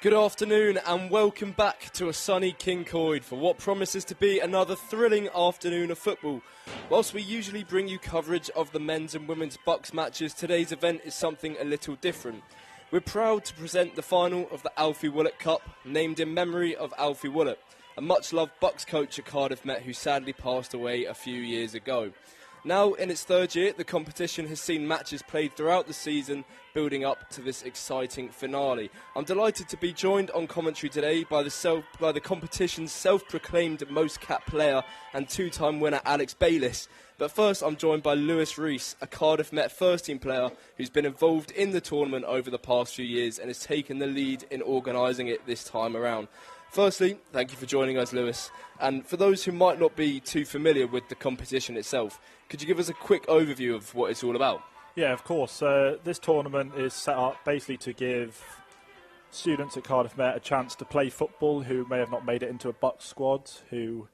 Good afternoon and welcome back to a sunny Kincoid for what promises to be another thrilling afternoon of football. Whilst we usually bring you coverage of the men's and women's Bucks matches, today's event is something a little different. We're proud to present the final of the Alfie Woollett Cup, named in memory of Alfie Woollett, a much-loved Bucks coach at Cardiff Met who sadly passed away a few years ago. Now, in its third year, the competition has seen matches played throughout the season, building up to this exciting finale. I'm delighted to be joined on commentary today by the competition's self-proclaimed most-capped player and two-time winner Alex Bayliss. But first, I'm joined by Lewis Rees, a Cardiff Met first-team player who's been involved in the tournament over the past few years and has taken the lead in organising it this time around. Firstly, thank you for joining us, Lewis. And for those who might not be too familiar with the competition itself, could you give us a quick overview of what it's all about? Yeah, of course. This tournament is set up basically to give students at Cardiff Met a chance to play football who may have not made it into a Bucks squad, who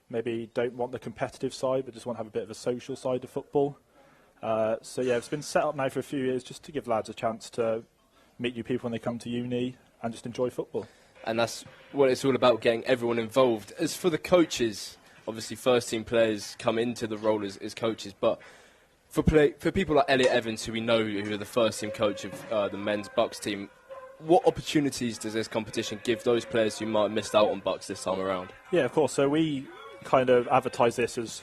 maybe don't want the competitive side but just want to have a bit of a social side of football. It's been set up now for a few years just to give lads a chance to meet new people when they come to uni and just enjoy football. And that's what it's all about, getting everyone involved. As for the coaches, obviously first-team players come into the role as coaches, but for people like Elliot Evans, who we know who are the first-team coach of the men's Bucks team, what opportunities does this competition give those players who might have missed out on Bucks this time around? Yeah, of course. So we kind of advertise this as,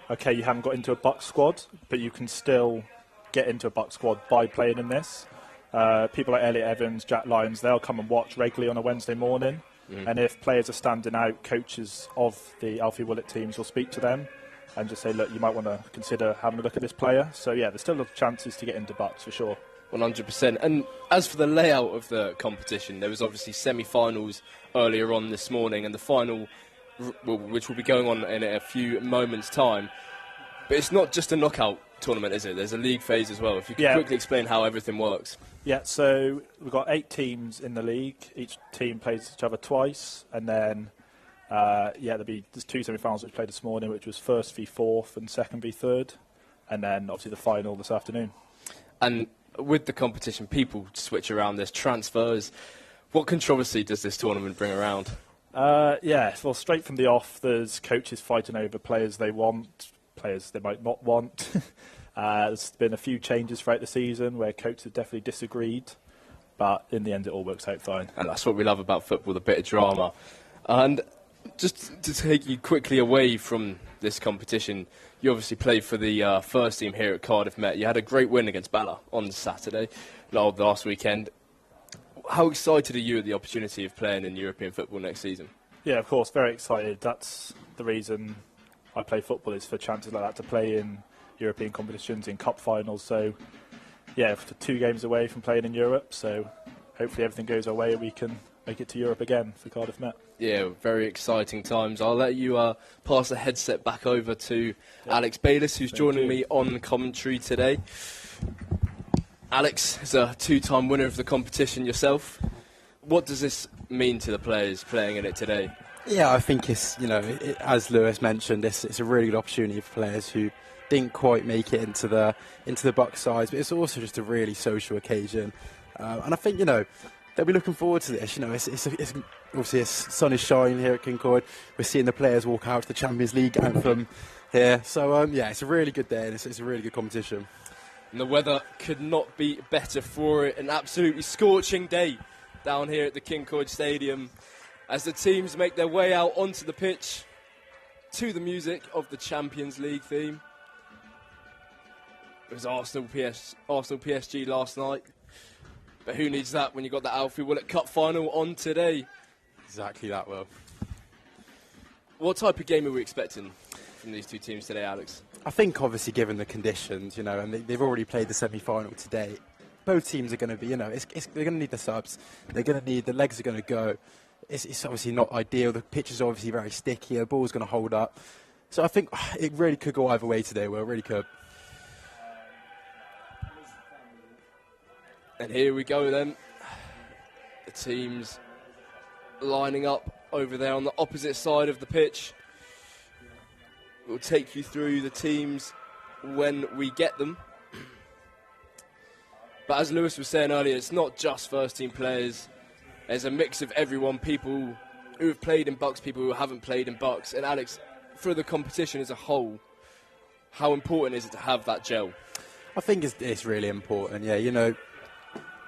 okay, you haven't got into a Bucks squad, but you can still get into a Bucks squad by playing in this. People like Elliot Evans, Jack Lyons, they'll come and watch regularly on a Wednesday morning. And if players are standing out, coaches of the Alfie Woollett teams will speak to them and just say, look, you might want to consider having a look at this player. So, yeah, there's still chances to get into Bucks for sure. 100%. And as for the layout of the competition, there was obviously semi-finals earlier on this morning and the final, which will be going on in a few moments' time. But it's not just a knockout tournament, is it? There's a league phase as well. If you could quickly explain how everything works. Yeah, so we've got 8 teams in the league. Each team plays each other twice, and then there's 2 semi-finals which played this morning, which was first v fourth and second v third, and then obviously the final this afternoon. And with the competition, people switch around. There's transfers. What controversy does this tournament bring around? Well, straight from the off, there's coaches fighting over players they want, players they might not want. There's been a few changes throughout the season where coaches have definitely disagreed, but in the end it all works out fine. And that's what we love about football, the bit of drama. And just to take you quickly away from this competition, you obviously played for the first team here at Cardiff Met. You had a great win against Bala on Saturday, last weekend. How excited are you at the opportunity of playing in European football next season? Yeah, of course, very excited. That's the reason I play football, is for chances like that to play in European competitions, in cup finals. So, yeah, 2 games away from playing in Europe. So, hopefully everything goes our way and we can make it to Europe again for Cardiff Met. Yeah, very exciting times. I'll let you pass the headset back over to Alex Bayliss, who's joining me on commentary today. Alex is a 2-time winner of the competition yourself. What does this mean to the players playing in it today? Yeah, I think it's, as Lewis mentioned, it's a really good opportunity for players who didn't quite make it into the Bucks sides, but it's also just a really social occasion. And I think, they'll be looking forward to this. It's obviously the sun is shining here at Kincoid. We're seeing the players walk out to the Champions League anthem here. So, it's a really good day and it's a really good competition. And the weather could not be better for it. An absolutely scorching day down here at the Kincoid Stadium as the teams make their way out onto the pitch to the music of the Champions League theme. It was Arsenal PSG last night. But who needs that when you've got the Alfie Woollett Cup final on today? Exactly that, Will. What type of game are we expecting from these 2 teams today, Alex? I think, obviously, given the conditions, and they've already played the semi-final today, both teams are going to be, they're going to need the subs. They're going to need, the legs are going to go. It's obviously not ideal. The pitch is obviously very sticky. The ball's going to hold up. So I think it really could go either way today, Will. It really could. And here we go then. The teams lining up over there on the opposite side of the pitch. We'll take you through the teams when we get them. But as Lewis was saying earlier, it's not just first-team players There's a mix of everyone, people who have played in Bucks, people who haven't played in Bucks. And Alex, for the competition as a whole, how important is it to have that gel? I think it's really important, yeah. You know,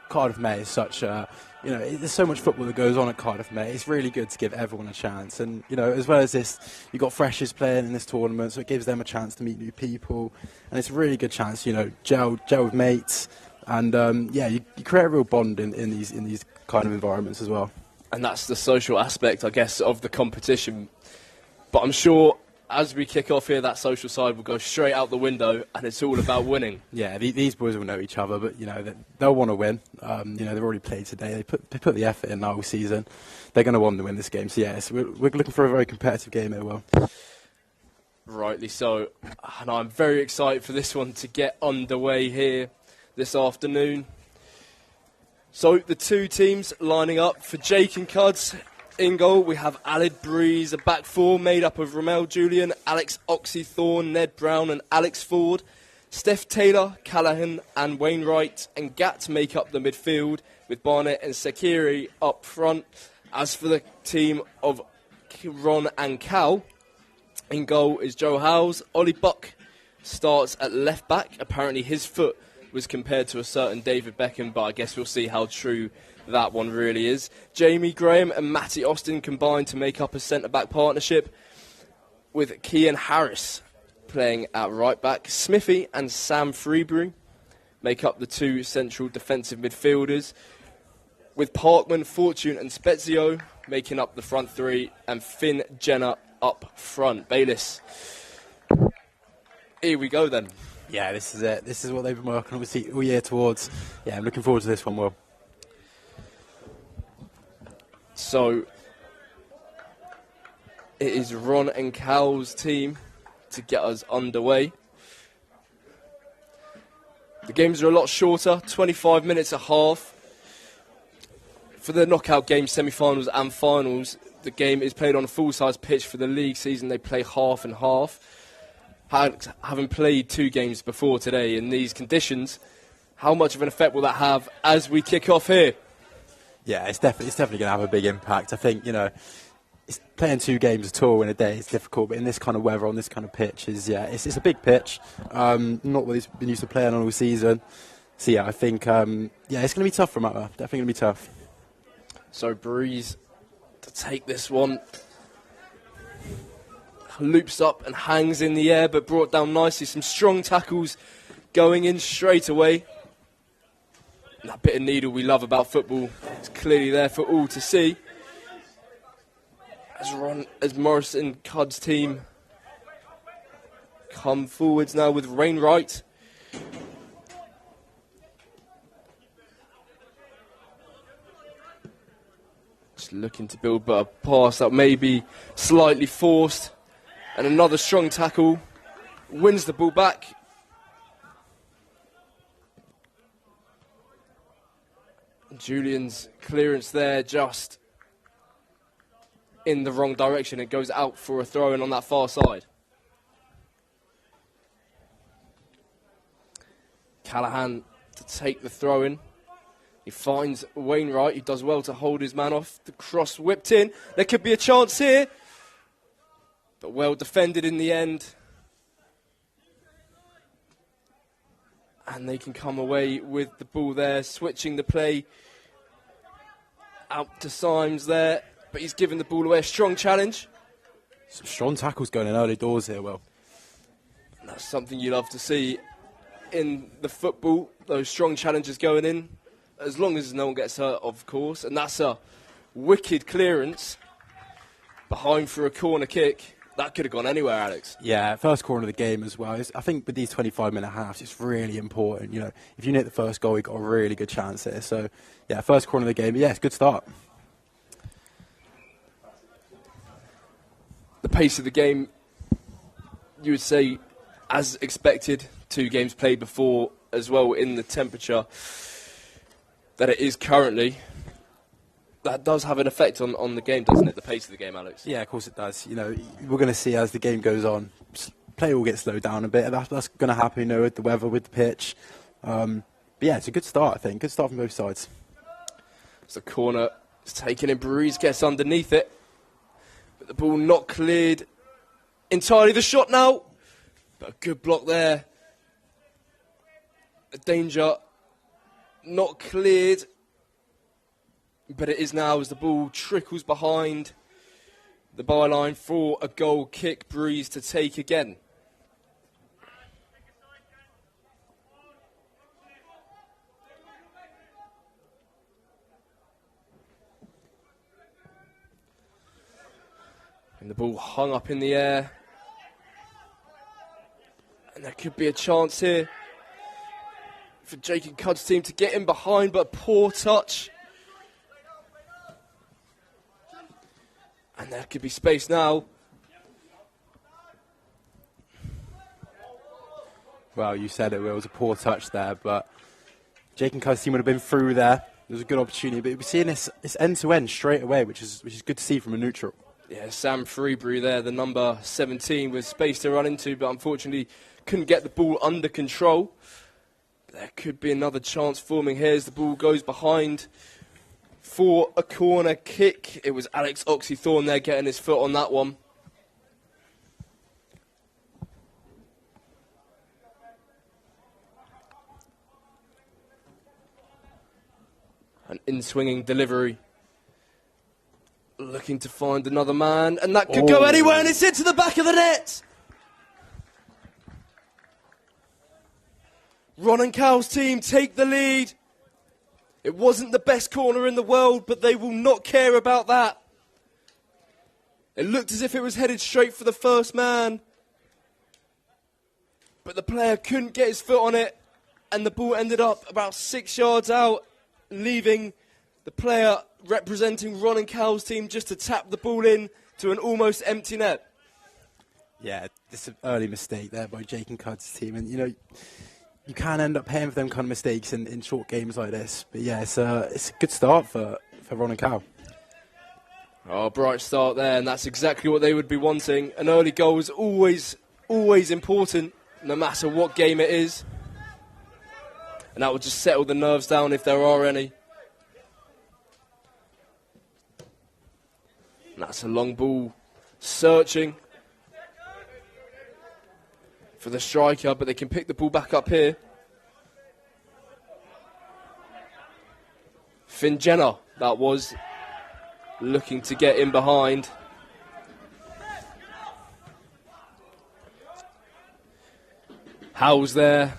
Cardiff May is such a, you know, there's so much football that goes on at Cardiff May. It's really good to give everyone a chance. And, you know, as well as this, you've got freshers playing in this tournament, so it gives them a chance to meet new people. And it's a really good chance, you know, gel with mates. And, you create a real bond in these kind of environments as well. And that's the social aspect, I guess, of the competition. But I'm sure as we kick off here, that social side will go straight out the window, and it's all about winning. Yeah, these boys will know each other, but, you know, they'll want to win. You know, they've already played today. They put the effort in all season. They're going to want to win this game. So, yes, we're looking for a very competitive game here, Will. Rightly so. And I'm very excited for this one to get underway here this afternoon. So, the two teams lining up for Jake and Cuds. In goal, we have Alid Breeze, a back four made up of Ramel Julian, Alex Oxythorne, Ned Brown and Alex Ford. Steph Taylor, Callahan and Wainwright and Gatt make up the midfield, with Barnett and Sakiri up front. As for the team of Ron and Cal, in goal is Joe Howes. Ollie Buck starts at left back. Apparently his foot was compared to a certain David Beckham, but I guess we'll see how true that one really is. Jamie Graham and Matty Austin combined to make up a centre-back partnership, with Kean Harris playing at right back. Smithy and Sam Freebury make up the two central defensive midfielders, with Parkman, Fortune and Spezio making up the front three, and Finn Jenner up front. Bayliss, here we go then. Yeah, this is it. This is what they've been working obviously all year towards. Yeah, I'm looking forward to this one, Will. So, it is Ron and Cal's team to get us underway. The games are a lot shorter, 25 minutes a half. For the knockout games, semi-finals and finals, the game is played on a full-size pitch. For the league season, they play half and half. Having played two games before today in these conditions, how much of an effect will that have as we kick off here? Yeah, it's definitely going to have a big impact. I think, you know, playing two games at all in a day is difficult, but in this kind of weather, on this kind of pitch, it's a big pitch. Not what he's been used to playing on all season. So, yeah, I think, it's going to be tough for Matter. Definitely going to be tough. So, Breeze to take this one. Loops up and hangs in the air, but brought down nicely. Some strong tackles going in straight away. That bit of needle we love about football is clearly there for all to see. As Morris and Cud's team come forwards now with Wainwright. Just looking to build, but a pass that may be slightly forced. And another strong tackle. Wins the ball back. Julian's clearance there just in the wrong direction. It goes out for a throw-in on that far side. Callahan to take the throw-in. He finds Wainwright. He does well to hold his man off. The cross whipped in. There could be a chance here, but well defended in the end. And they can come away with the ball there, switching the play out to Symes there, but he's given the ball away. A strong challenge. Some strong tackles going in early doors here, Will. And that's something you love to see in the football, those strong challenges going in, as long as no one gets hurt, of course. And that's a wicked clearance behind for a corner kick. That could have gone anywhere, Alex. Yeah, first corner of the game as well. I think with these 25-minute halves, it's really important. You know, if you hit the first goal, you've got a really good chance here. So, yeah, first corner of the game. But yeah, it's a good start. The pace of the game, you would say, as expected, two games played before as well in the temperature that it is currently. That does have an effect on the game, doesn't it? The pace of the game, Alex. Yeah, of course it does. You know, we're going to see as the game goes on, play will get slowed down a bit. That's going to happen, you know, with the weather, with the pitch. But yeah, it's a good start, I think. Good start from both sides. It's a corner It's taken in, Breeze gets underneath it. But the ball not cleared entirely. The shot now. But a good block there. A danger not cleared. But it is now as the ball trickles behind the byline for a goal kick. Breeze to take again. And the ball hung up in the air. And there could be a chance here for Jake and Cud's team to get in behind, but poor touch. And there could be space now. Well, you said it was a poor touch there, but Jake and Cud's team would have been through there. There was a good opportunity, but we're seeing this end-to-end straight away, which is good to see from a neutral. Yeah, Sam Freebury there, the number 17, with space to run into, but unfortunately couldn't get the ball under control. There could be another chance forming here as the ball goes behind for a corner kick. It was Alex Oxythorne there getting his foot on that one. An in-swinging delivery. Looking to find another man, and that could go anywhere, and it's into the back of the net. Ron and Cal's team take the lead. It wasn't the best corner in the world, but they will not care about that. It looked as if it was headed straight for the first man, but the player couldn't get his foot on it, and the ball ended up about 6 yards out, leaving the player representing Ron and Cal's team just to tap the ball in to an almost empty net. Yeah, it's an early mistake there by Jake and Cud's team, and you can end up paying for them kind of mistakes in short games like this. But yeah, it's a good start for Ron and Cal. Oh, bright start there, and that's exactly what they would be wanting. An early goal is always important, no matter what game it is. And that will just settle the nerves down if there are any. And that's a long ball, searching for the striker, but they can pick the ball back up here. Finn Jenner, that was, looking to get in behind. Howell's there.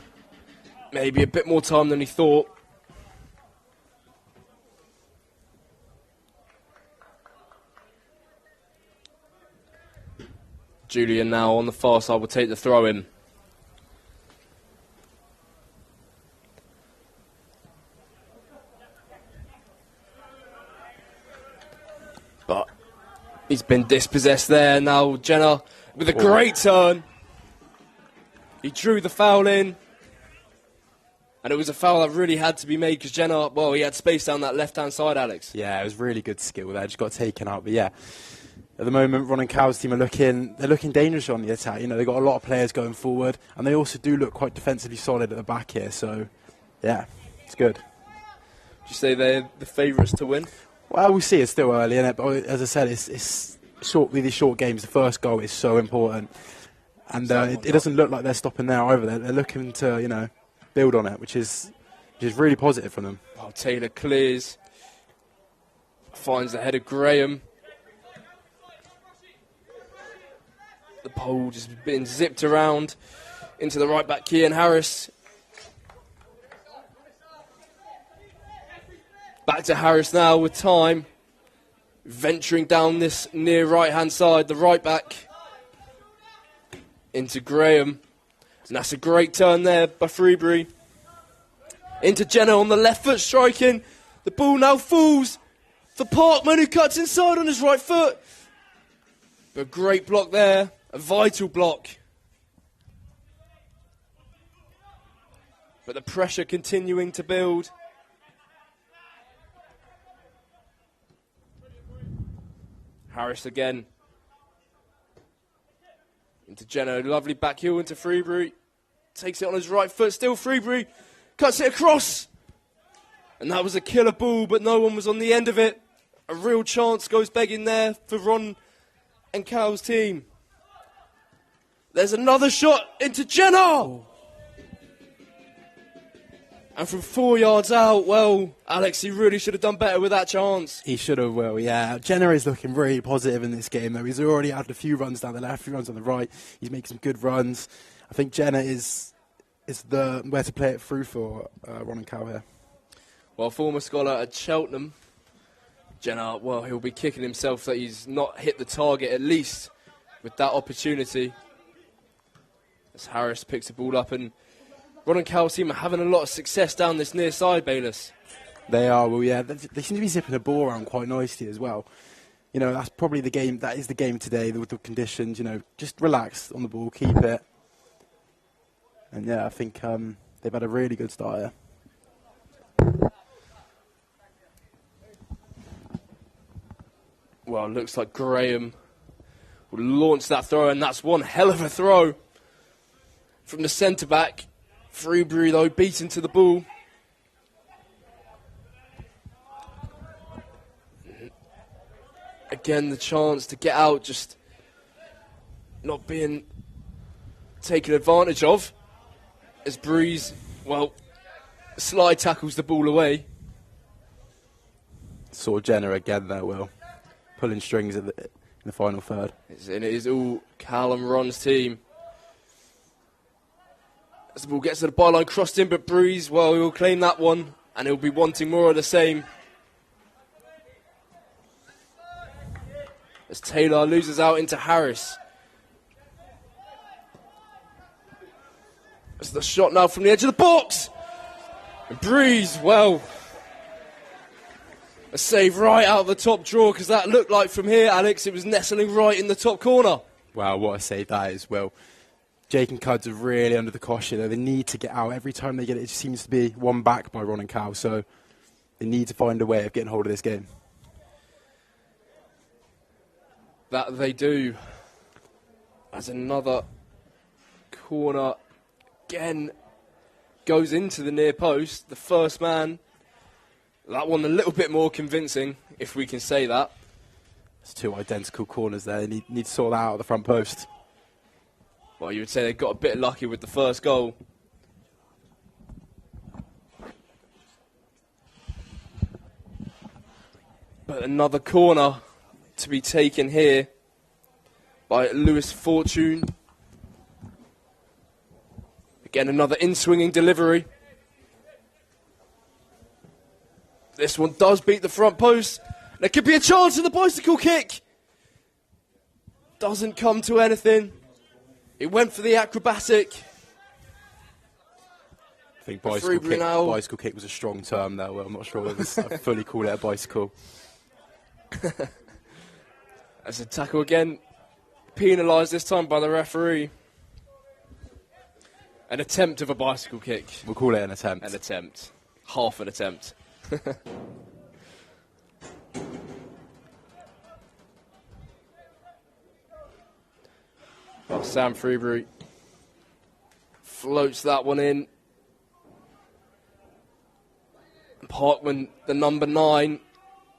Maybe a bit more time than he thought. Julian now on the far side will take the throw in. But he's been dispossessed there. Now Jenner with a great turn. He drew the foul in. And it was a foul that really had to be made because Jenner, well, he had space down that left-hand side, Alex. Yeah, it was really good skill there. Just got taken out. But yeah, at the moment, Ron and Cal's team are looking dangerous on the attack. They've got a lot of players going forward, and they also do look quite defensively solid at the back here. So, yeah, it's good. Would you say they're the favourites to win? Well, we'll see. It's still early, isn't it? But as I said, it's short. With these short games, the first goal is so important, and it doesn't look like they're stopping there either. They're looking to, build on it, which is really positive for them. Oh, Taylor clears, finds the head of Graham. The pole just been zipped around into the right back, Kian Harris. Back to Harris now with time. Venturing down this near right-hand side, the right back into Graham. And that's a great turn there by Freebury. Into Jenner on the left foot striking. The ball now falls for Parkman, who cuts inside on his right foot. But great block there. A vital block. But the pressure continuing to build. Harris again. Into Jenner, lovely back heel into Freebury. Takes it on his right foot, still Freebury. Cuts it across. And that was a killer ball, but no one was on the end of it. A real chance goes begging there for Ron and Cal's team. There's another shot into Jenna! Oh. And from 4 yards out, well, Alex, he really should have done better with that chance. He should have, well, yeah. Jenna is looking really positive in this game, though. He's already had a few runs down the left, a few runs on the right. He's making some good runs. I think Jenna is the where to play it through for Ron and Cal here. Well, former scholar at Cheltenham, Jenna, well, he'll be kicking himself that he's not hit the target at least with that opportunity. As Harris picks the ball up, and Ron and Cal's team are having a lot of success down this near side, Bayless. They are, well, yeah. They seem to be zipping the ball around quite nicely as well. You know, that's probably the game. That is the game today with the conditions. You know, just relax on the ball, keep it. And yeah, I think they've had a really good start here. Well, it looks like Graham will launch that throw, and that's one hell of a throw from the centre-back. Freebury, though, beaten to the ball. Again, the chance to get out, just not being taken advantage of. As Breeze, well, slide tackles the ball away. Saw Jenna again there, Will. Pulling strings in the final third. And it is all Cal and Ron's team. As the ball gets to the byline, crossed in, but Breeze, well, he'll claim that one, and he'll be wanting more of the same. As Taylor loses out into Harris. As the shot now from the edge of the box. And Breeze, well, a save right out of the top drawer, because that looked like from here, Alex, it was nestling right in the top corner. Wow, what a save that is, Will. Jake and Cuds are really under the cosh here. They need to get out. Every time they get it, it just seems to be one back by Ron and Cal, so they need to find a way of getting hold of this game. That they do. As another corner again goes into the near post. The first man, that one a little bit more convincing, if we can say that. It's two identical corners there. They need to sort that out at the front post. Well, you would say they got a bit lucky with the first goal. But another corner to be taken here by Lewis Fortune. Again, another in-swinging delivery. This one does beat the front post. There could be a chance in the bicycle kick. Doesn't come to anything. It went for the acrobatic. I think bicycle kick was a strong term there. Well, I'm not sure whether I fully call it a bicycle. As a tackle again, penalised this time by the referee. An attempt of a bicycle kick. We'll call it an attempt. An attempt. Half an attempt. Well, Sam Freebury floats that one in. Parkman, the number 9,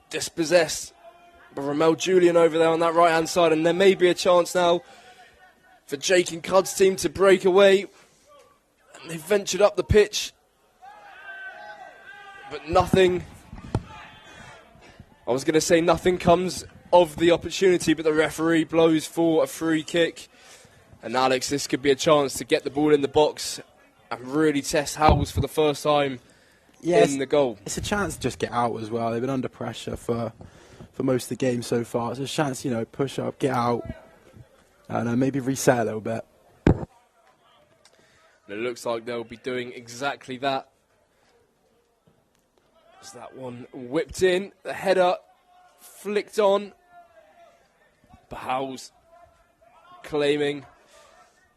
dispossessed. But Ramel Julian over there on that right-hand side, and there may be a chance now for Jake and Cud's team to break away. And they've ventured up the pitch, but nothing. I was going to say nothing comes of the opportunity, but the referee blows for a free kick. And Alex, this could be a chance to get the ball in the box and really test Howells for the first time in the goal. It's a chance to just get out as well. They've been under pressure for most of the game so far. It's a chance, push up, get out, and maybe reset a little bit. And it looks like they'll be doing exactly that. As that one whipped in, the header flicked on. But Howells claiming,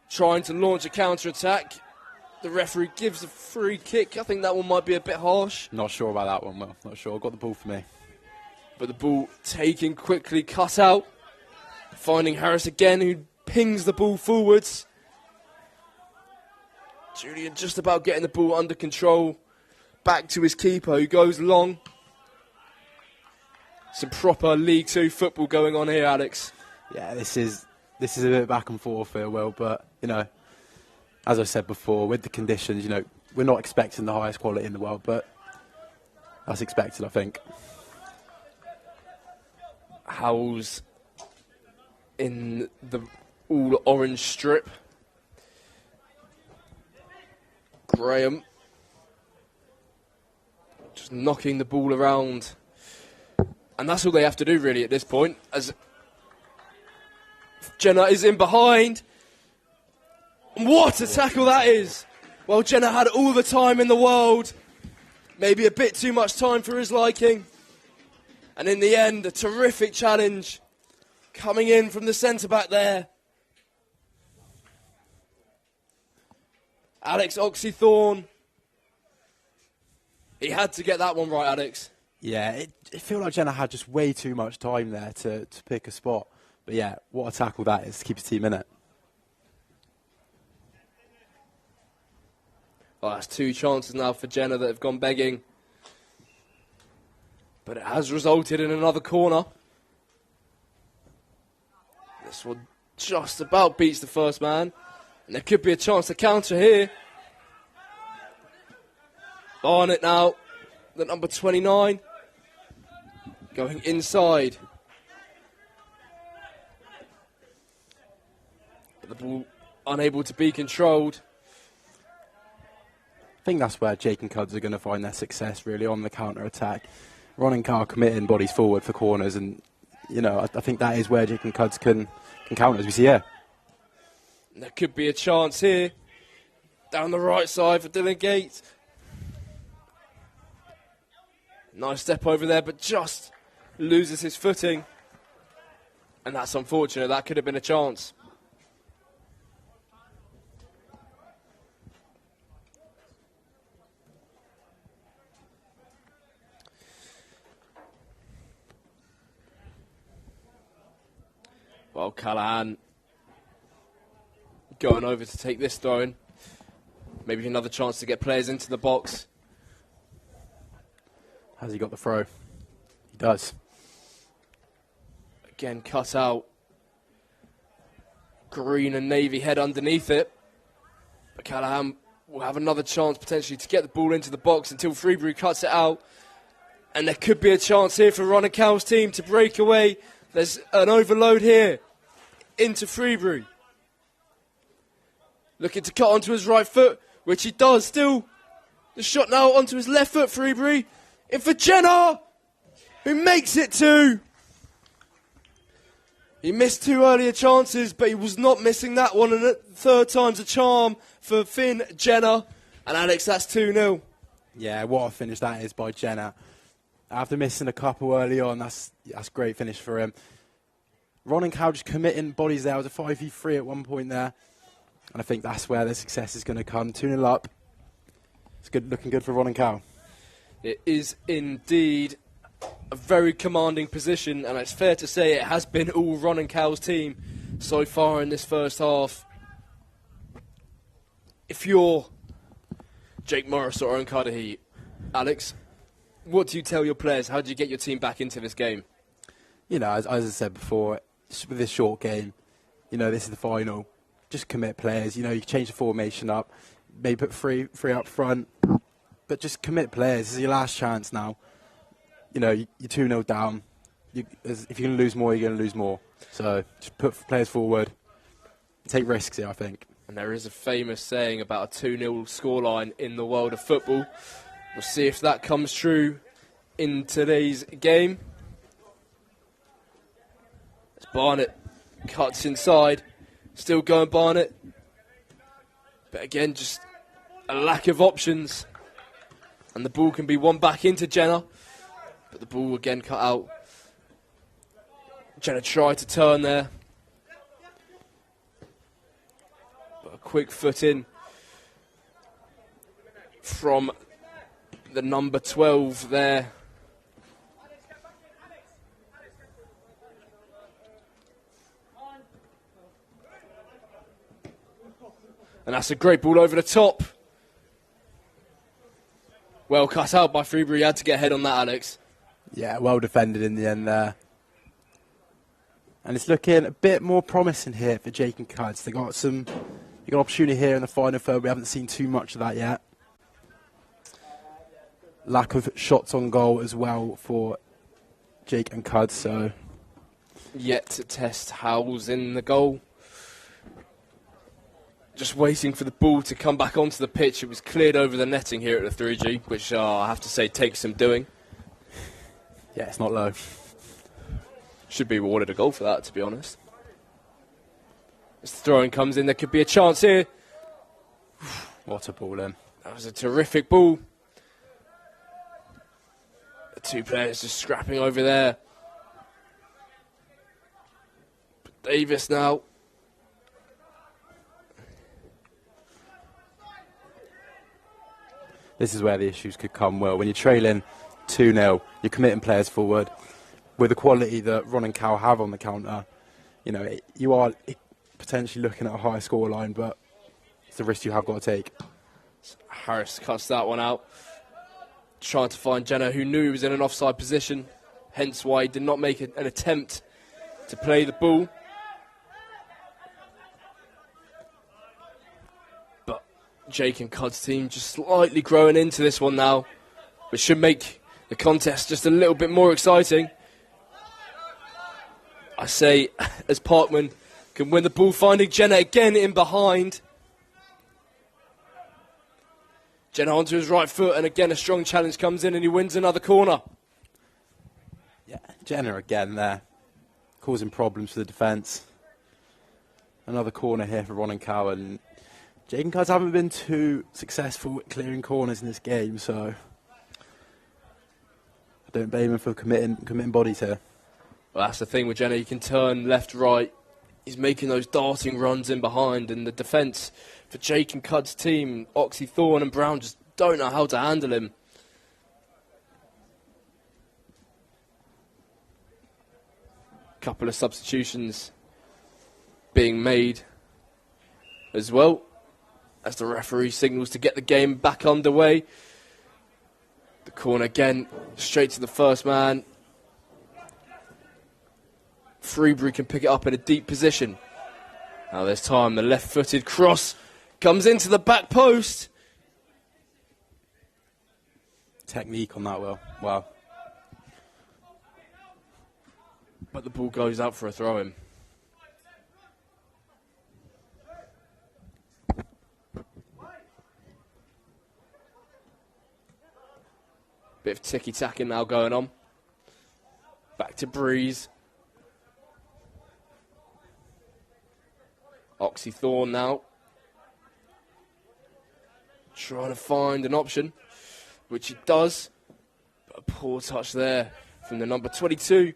trying to launch a counter-attack. The referee gives a free kick. I think that one might be a bit harsh. Not sure about that one, Will. Not sure. Got the ball for me. But the ball taken quickly, cut out. Finding Harris again, who pings the ball forwards. Julian just about getting the ball under control. Back to his keeper, who goes long. Some proper League Two football going on here, Alex. Yeah, this is a bit back and forth here, Will, but, as I said before, with the conditions, we're not expecting the highest quality in the world, but that's expected, I think. Howells in the all orange strip. Graham just knocking the ball around. And that's all they have to do really at this point, as Jenna is in behind. What a tackle that is! Well, Jenna had all the time in the world. Maybe a bit too much time for his liking. And in the end, a terrific challenge coming in from the centre-back there. Alex Oxythorne. He had to get that one right, Alex. Yeah, it felt like Jenna had just way too much time there to pick a spot. But yeah, what a tackle that is to keep his team in it. Well, that's 2 chances now for Jenna that have gone begging. But it has resulted in another corner. This one just about beats the first man. And there could be a chance to counter here. Barnett now, the number 29. Going inside. But the ball unable to be controlled. I think that's where Jake and Cuds are going to find their success, really, on the counter-attack. Ron and Carl committing bodies forward for corners, and, I think that is where Jake and Cuds can counter, as we see here. There could be a chance here. Down the right side for Dylan Gates. Nice step over there, but just loses his footing. And that's unfortunate. That could have been a chance. Well, Callahan going over to take this throw in. Maybe another chance to get players into the box. Has he got the throw? He does. Again, cut out. Green and navy head underneath it. But Callahan will have another chance potentially to get the ball into the box until Freebury cuts it out. And there could be a chance here for Ron and Cal's team to break away. There's an overload here into Freebury. Looking to cut onto his right foot, which he does still. The shot now onto his left foot, Freebury. In for Jenner, who makes it 2. He missed 2 earlier chances, but he was not missing that one. And third time's a charm for Finn Jenner. And Alex, that's 2-0. Yeah, what a finish that is by Jenner. After missing a couple early on, that's a great finish for him. Ron and Cal just committing bodies there. It was a 5v3 at one point there. And I think that's where the success is going to come. 2-0 up. It's good, looking good for Ron and Cal. It is indeed a very commanding position, and it's fair to say it has been all Ron and Cal's team so far in this first half. If you're Jake Morris or Owen Cardahy, Alex, what do you tell your players? How do you get your team back into this game? As I said before, with this short game, this is the final. Just commit players. You can change the formation up, maybe put three up front, but just commit players. This is your last chance now. You're 2-0 down. If you're going to lose more, you're going to lose more. So just put players forward. Take risks here, I think. And there is a famous saying about a 2-0 scoreline in the world of football. We'll see if that comes true in today's game. As Barnett cuts inside. Still going Barnett. But again, just a lack of options. And the ball can be won back into Jenner. But the ball again cut out. Jenner tried to turn there. But a quick foot in from the number 12 there. And that's a great ball over the top. Well cut out by Freebury. He had to get ahead on that, Alex. Yeah, well defended in the end there. And it's looking a bit more promising here for Jake and Cuds. They got an opportunity here in the final third. We haven't seen too much of that yet. Lack of shots on goal as well for Jake and Cuds, so yet to test Howells in the goal. Just waiting for the ball to come back onto the pitch. It was cleared over the netting here at the 3G, which I have to say takes some doing. Yeah, it's not low. Should be awarded a goal for that, to be honest. As the throw-in comes in, there could be a chance here. What a ball in. That was a terrific ball. The two players just scrapping over there. Davis now. This is where the issues could come, Will. When you're trailing 2-0, you're committing players forward. With the quality that Ron and Cal have on the counter, you are potentially looking at a higher scoreline, but it's the risk you have got to take. Harris cuts that one out. Trying to find Jenner, who knew he was in an offside position, hence why he did not make an attempt to play the ball. But Jake and Cud's team just slightly growing into this one now, which should make the contest just a little bit more exciting. I say, as Parkman can win the ball, finding Jenner again in behind. Jenner onto his right foot, and again a strong challenge comes in, and he wins another corner. Yeah, Jenner again there, causing problems for the defence. Another corner here for Ron and Cow, and Jake and Cuds haven't been too successful at clearing corners in this game, so I don't blame him for committing bodies here. Well, that's the thing with Jenner. He can turn left, right. He's making those darting runs in behind, and the defence for Jake and Cud's team, Oxy, Thorne and Brown, just don't know how to handle him. Couple of substitutions being made as well, as the referee signals to get the game back underway. The corner again, straight to the first man. Freebury can pick it up in a deep position. Now there's time. The left-footed cross comes into the back post. Technique on that, Will. Wow. But the ball goes out for a throw-in. Bit of ticky-tacking now going on. Back to Breeze. Oxy Thorne now. Trying to find an option, which he does. But a poor touch there from the number 22.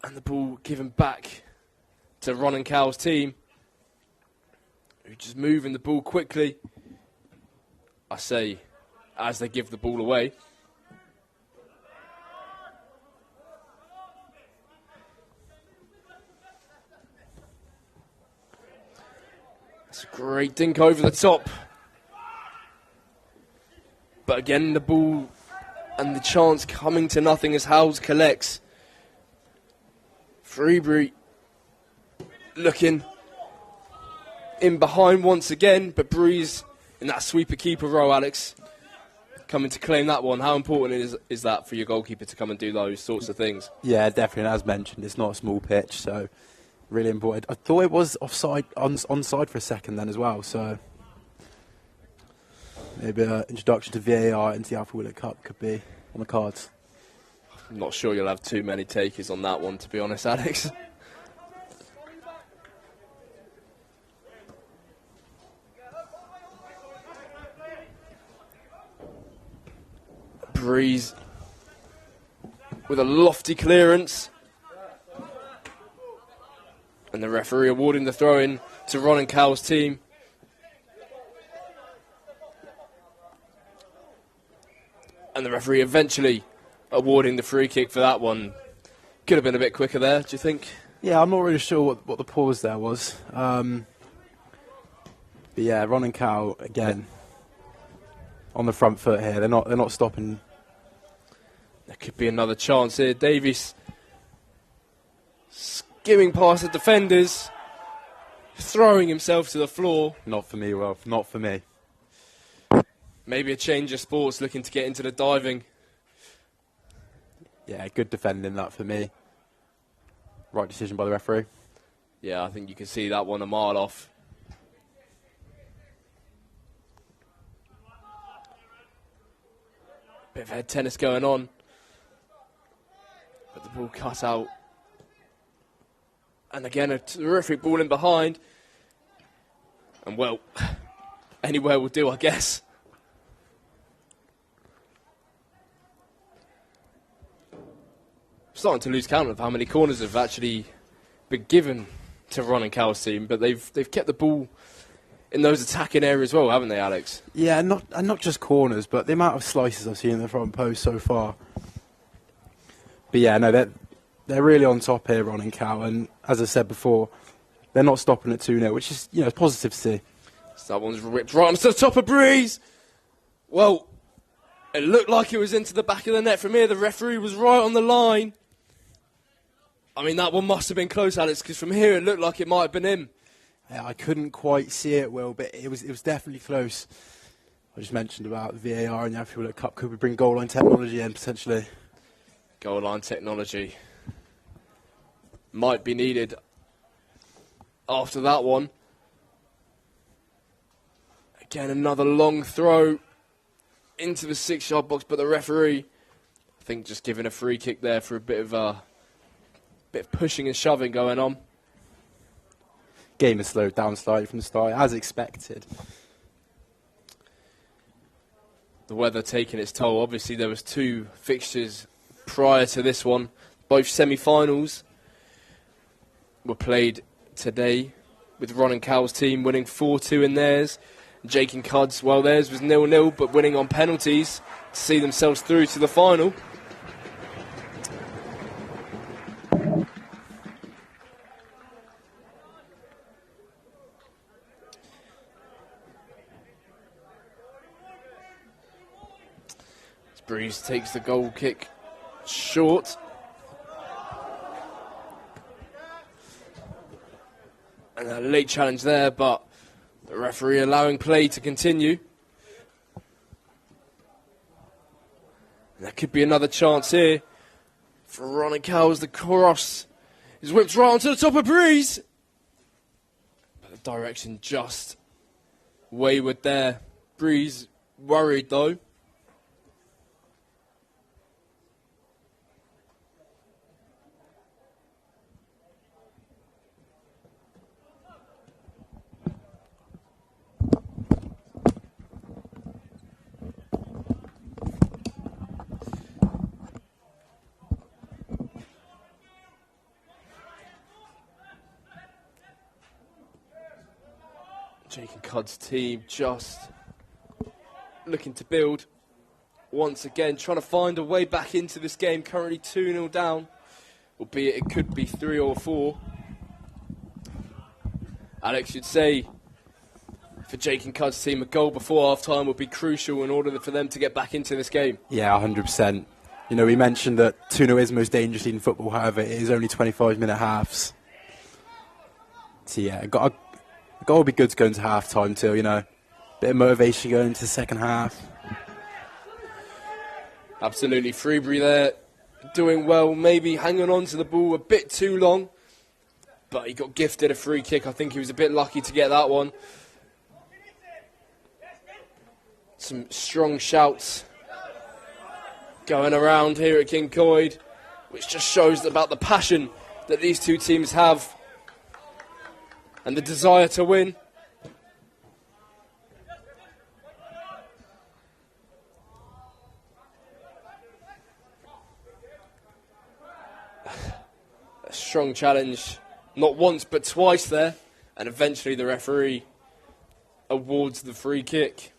And the ball given back to Ron and Cow's team, who just moving the ball quickly. I say, as they give the ball away. It's a great dink over the top. But again, the ball and the chance coming to nothing as Howells collects. Freebury looking in behind once again, but Breeze in that sweeper keeper row, Alex, coming to claim that one. How important is that for your goalkeeper to come and do those sorts of things? Yeah, definitely. And as mentioned, it's not a small pitch, so really important. I thought it was offside, onside for a second then as well, so maybe an introduction to VAR into the Alfie Woollett Cup could be on the cards. I'm not sure you'll have too many takers on that one, to be honest, Alex. Breeze with a lofty clearance. And the referee awarding the throw-in to Ron and Cow's team. And the referee eventually awarding the free kick for that one. Could have been a bit quicker there, do you think? Yeah, I'm not really sure what the pause there was. But yeah, Ron and Cow again on the front foot here. They're not stopping There could be another chance here. Davies skimming past the defenders, throwing himself to the floor. Not for me, Ralph. Not for me. Maybe a change of sports, looking to get into the diving. Yeah, good defending that for me. Right decision by the referee. Yeah, I think you can see that one a mile off. Bit of head tennis going on. But the ball cut out. And again, a terrific ball in behind. And well, anywhere will do, I guess. Starting to lose count of how many corners have actually been given to Ron and Cal's team, but they've kept the ball in those attacking areas as well, haven't they, Alex? Yeah, and not just corners, but the amount of slices I've seen in the front post so far. But yeah, no, they're really on top here, Ron and Cal, and as I said before, they're not stopping at 2-0, which is, it's positive to see. So that one's ripped right onto the top of Breeze. Well, it looked like it was into the back of the net from here. The referee was right on the line. I mean, that one must have been close, Alex, because from here it looked like it might have been him. Yeah, I couldn't quite see it, Will, but it was definitely close. I just mentioned about the VAR and the Alfie Woollett Cup. Could we bring goal line technology in, potentially? Goal line technology might be needed after that one. Again, another long throw into the 6-yard box, but the referee, I think, just giving a free kick there for a bit of pushing and shoving going on. Game has slowed down slightly from the start, as expected. The weather taking its toll. Obviously, there was 2 fixtures prior to this one. Both semi-finals were played today, with Ron and Cal's team winning 4-2 in theirs. Jake and Cud's, well, theirs was 0-0, but winning on penalties to see themselves through to the final. Breeze takes the goal kick short. And a late challenge there, but the referee allowing play to continue. And there could be another chance here for Ron and Cowles. The cross is whipped right onto the top of Breeze. But the direction just wayward there. Breeze worried though. Jake and Cud's team just looking to build once again, trying to find a way back into this game. Currently 2-0 down, albeit it could be 3 or 4. Alex, you'd say for Jake and Cud's team, a goal before half-time would be crucial in order for them to get back into this game. Yeah, 100%. We mentioned that 2-0 is the most dangerous lead in football, however, it is only 25-minute halves. So yeah, a goal would be good to go into half-time too, Bit of motivation going into the second half. Absolutely. Freebury there doing well, maybe hanging on to the ball a bit too long. But he got gifted a free kick. I think he was a bit lucky to get that one. Some strong shouts going around here at King Coyd, which just shows about the passion that these two teams have and the desire to win. A strong challenge, not once but twice there, and eventually the referee awards the free kick.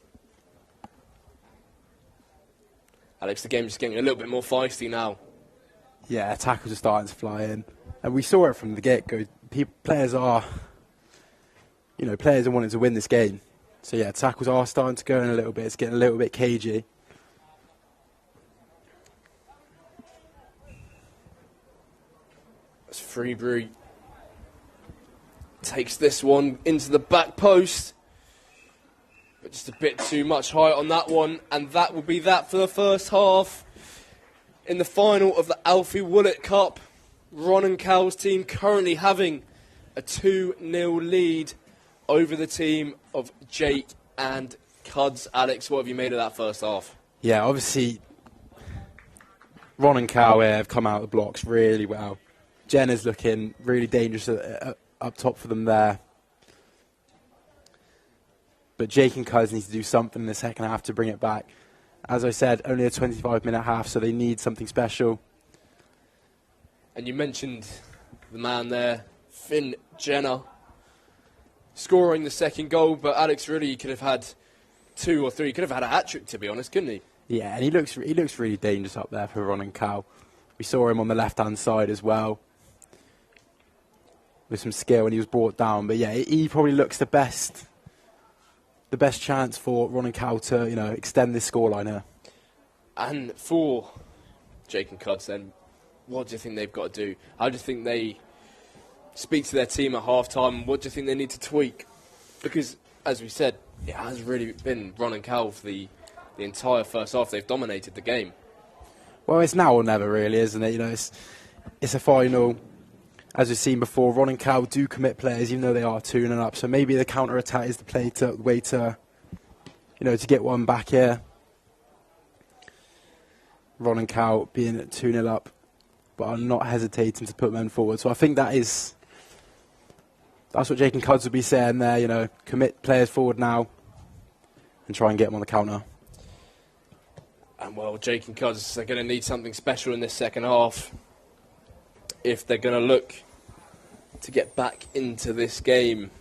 Alex, the game's just getting a little bit more feisty now. Yeah, tackles are starting to fly in, and we saw it from the get-go. Players are wanting to win this game. So yeah, tackles are starting to go in a little bit. It's getting a little bit cagey. As Freebury takes this one into the back post. But just a bit too much height on that one. And that will be that for the first half. In the final of the Alfie Woollett Cup, Ron and Cal's team currently having a 2-0 lead over the team of Jake and Cuds. Alex, what have you made of that first half? Yeah, obviously, Ron and Cal have come out of the blocks really well. Jenna's looking really dangerous up top for them there. But Jake and Cuds need to do something in the second half to bring it back. As I said, only a 25-minute half, so they need something special. And you mentioned the man there, Finn Jenner, scoring the second goal. But Alex, really, he could have had 2 or 3. He could have had a hat-trick, to be honest, couldn't he? Yeah, and he looks really dangerous up there for Ron and Cal. We saw him on the left-hand side as well, with some skill, and he was brought down. But yeah, he probably looks the best chance for Ron and Cal to, extend this scoreline here. And for Jake and Cuds, then, what do you think they've got to do? How do you think they speak to their team at half-time? What do you think they need to tweak? Because, as we said, it has really been Ron and Cal for the entire first half. They've dominated the game. Well, it's now or never, really, isn't it? It's a final. As we've seen before, Ron and Cal do commit players, even though they are 2-0 up. So maybe the counter-attack is the way to get one back here. Ron and Cal being at 2-0 up, but are not hesitating to put men forward. So I think that's what Jake and Cuds would be saying there. Commit players forward now and try and get them on the counter. And well, Jake and Cuds are going to need something special in this second half if they're going to look to get back into this game.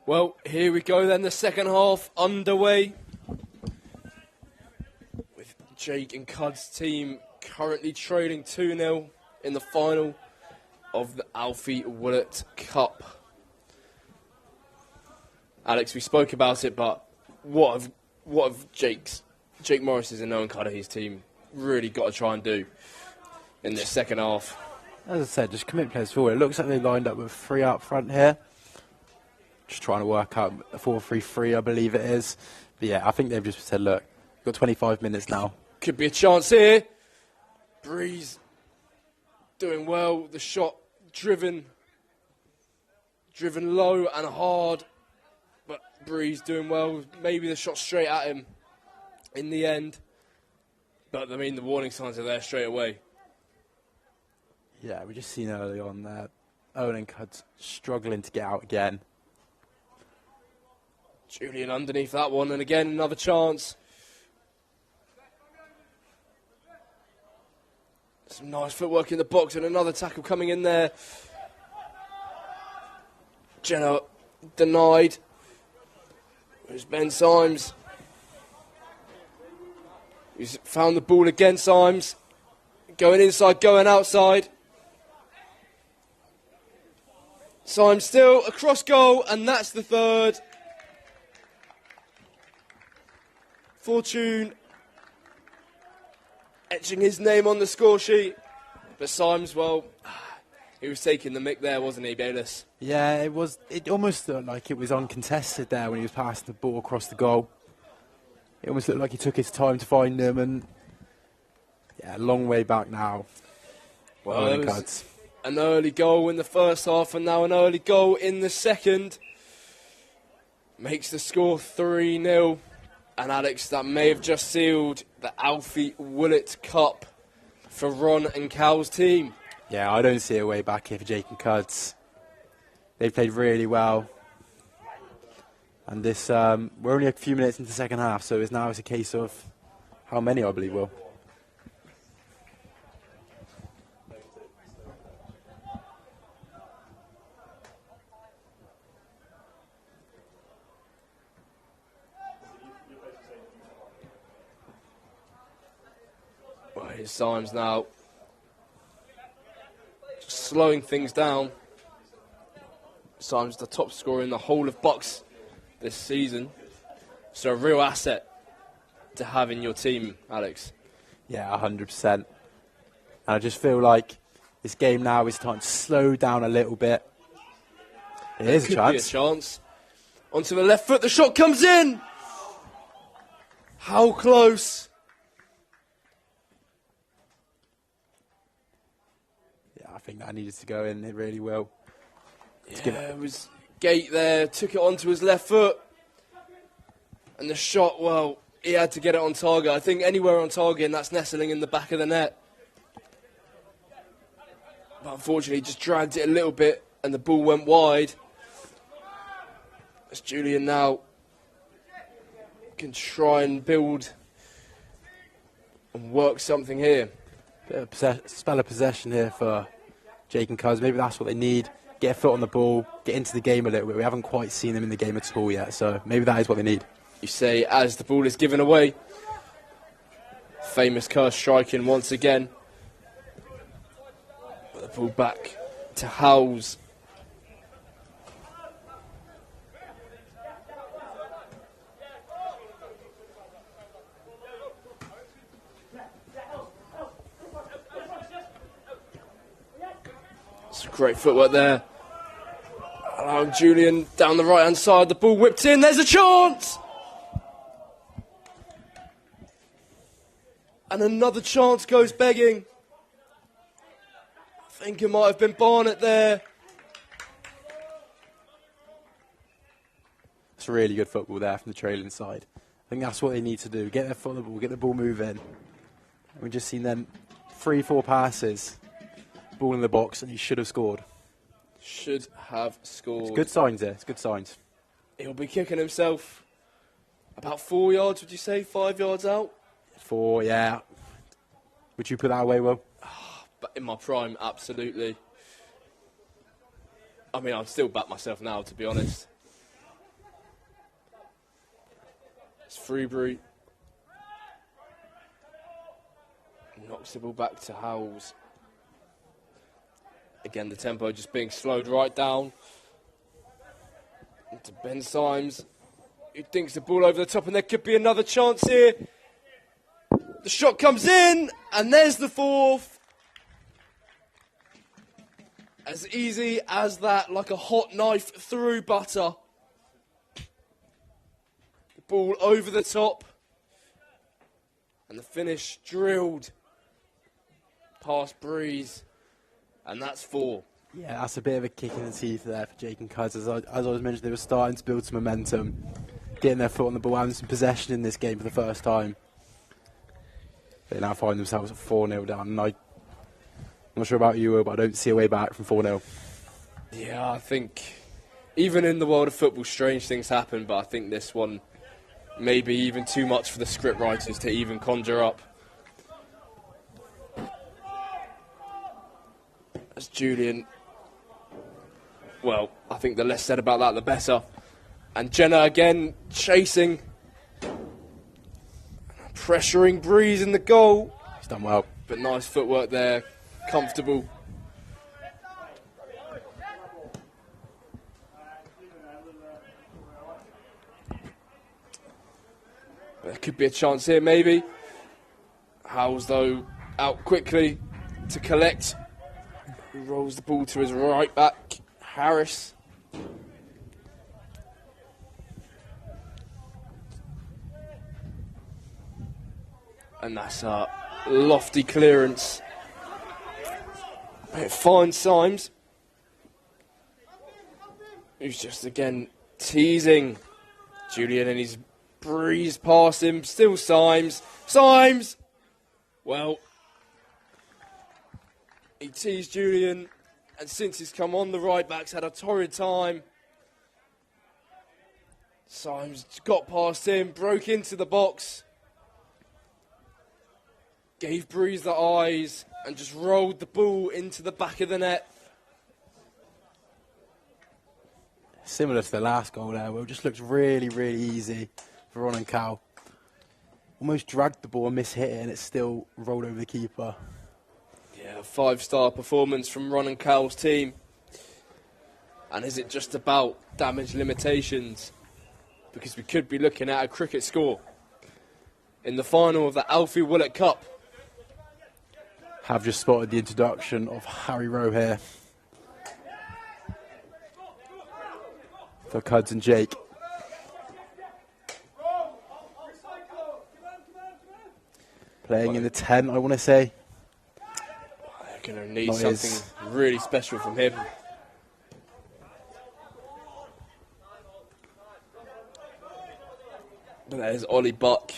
Well, here we go then, the second half underway. With Jake and Cud's team currently trailing 2-0 in the final of the Alfie Woollett Cup. Alex, we spoke about it, but what have Jake Morris's and Owen Cudahy's team really got to try and do in this second half? As I said, just commit players forward. It looks like they lined up with 3 up front here. Just trying to work out a 4-3-3, I believe it is. But yeah, I think they've just said, look, we've got 25 minutes now. Could be a chance here. Breeze doing well. The shot driven low and hard. But Breeze doing well. Maybe the shot straight at him in the end. But, I mean, the warning signs are there straight away. Yeah, we just seen early on there. Owen and Cud's struggling to get out again. Julian underneath that one, and again, another chance. Some nice footwork in the box, and another tackle coming in there. Jenna denied. There's Ben Symes. He's found the ball again, Symes. Going inside, going outside. Symes still across goal, and that's the third. Fortune etching his name on the score sheet. But Symes, well, he was taking the mick there, wasn't he, Bayliss? Yeah, it was. It almost looked like it was uncontested there when he was passing the ball across the goal. It almost looked like he took his time to find him, and yeah, a long way back now. Well, it was an early goal in the first half, and now an early goal in the second. Makes the score 3-0. And Alex, that may have just sealed the Alfie Woollett Cup for Ron and Cal's team. Yeah, I don't see a way back here for Jake and Cuds. They've played really well. And this, we're only a few minutes into the second half, so it's a case of how many, I believe, will. Well, here's Symes now. Just slowing things down. Symes the top scorer in the whole of Bucks this season. So a real asset to have in your team, Alex. Yeah, 100%. And I just feel like this game now is time to slow down a little bit. It is a chance. Be a chance. Onto the left foot, the shot comes in. How close? Yeah, I think that needed to go in. It really will. Yeah, it was Gate there, took it onto his left foot. And the shot, well, he had to get it on target. I think anywhere on target, and that's nestling in the back of the net. But unfortunately, he just dragged it a little bit, and the ball went wide. As Julian now can try and build and work something here. Bit of spell of possession here for Jake and Cuz. Maybe that's what they need. Get a foot on the ball, get into the game a little bit. We haven't quite seen them in the game at all yet, so maybe that is what they need. You say as the ball is given away. Famous Kerr striking once again. The ball back to Howes. It's a great footwork there. Allowing Julian down the right-hand side. The ball whipped in. There's a chance! And another chance goes begging. I think it might have been Barnett there. It's really good football there from the trailing side. I think that's what they need to do. Get their foot on the ball, get the ball moving. We've just seen them 3-4 passes. Ball in the box, and he should have scored. Should have scored. It's good signs there. It's good signs. He'll be kicking himself about 4 yards, would you say? 5 yards out? 4, yeah. Would you put that away, Will? But in my prime, absolutely. I mean, I'd still back myself now, to be honest. It's Freebury. Knocks the ball back to Howells. Again, the tempo just being slowed right down. To Ben Symes, who thinks the ball over the top, and there could be another chance here. The shot comes in, and there's the fourth. As easy as that, like a hot knife through butter. The ball over the top. And the finish drilled past Breeze. And that's 4. Yeah, that's a bit of a kick in the teeth there for Jake and Cuz. As I was mentioning, they were starting to build some momentum, getting their foot on the ball, having some possession in this game for the first time. They now find themselves at 4-0 down. And I'm not sure about you, Will, but I don't see a way back from 4-0. Yeah, I think even in the world of football, strange things happen, but I think this one may be even too much for the script writers to even conjure up. As Julian, well, I think the less said about that, the better. And Jenna again chasing, pressuring Breeze in the goal. He's done well. But nice footwork there, comfortable. There could be a chance here, maybe. Howells, though, out quickly to collect. He rolls the ball to his right back, Harris. And that's a lofty clearance. It finds Symes, who's just again teasing Julian, and he's breezed past him. Still Symes. Symes! Well, he teased Julian, and since he's come on, the right back's had a torrid time. Symes got past him, broke into the box, gave Breeze the eyes, and just rolled the ball into the back of the net. Similar to the last goal there, Will, just looks really, really easy for Ron and Cal. Almost dragged the ball and mishit it, and it still rolled over the keeper. Yeah, 5-star performance from Ron and Cal's team. And is it just about damage limitations? Because we could be looking at a cricket score in the final of the Alfie Woollett Cup. Have just spotted the introduction of Harry Rowe here for Cuds and Jake. Playing in the 10, I want to say. They're going to need something really special from him. But there's Ollie Buck.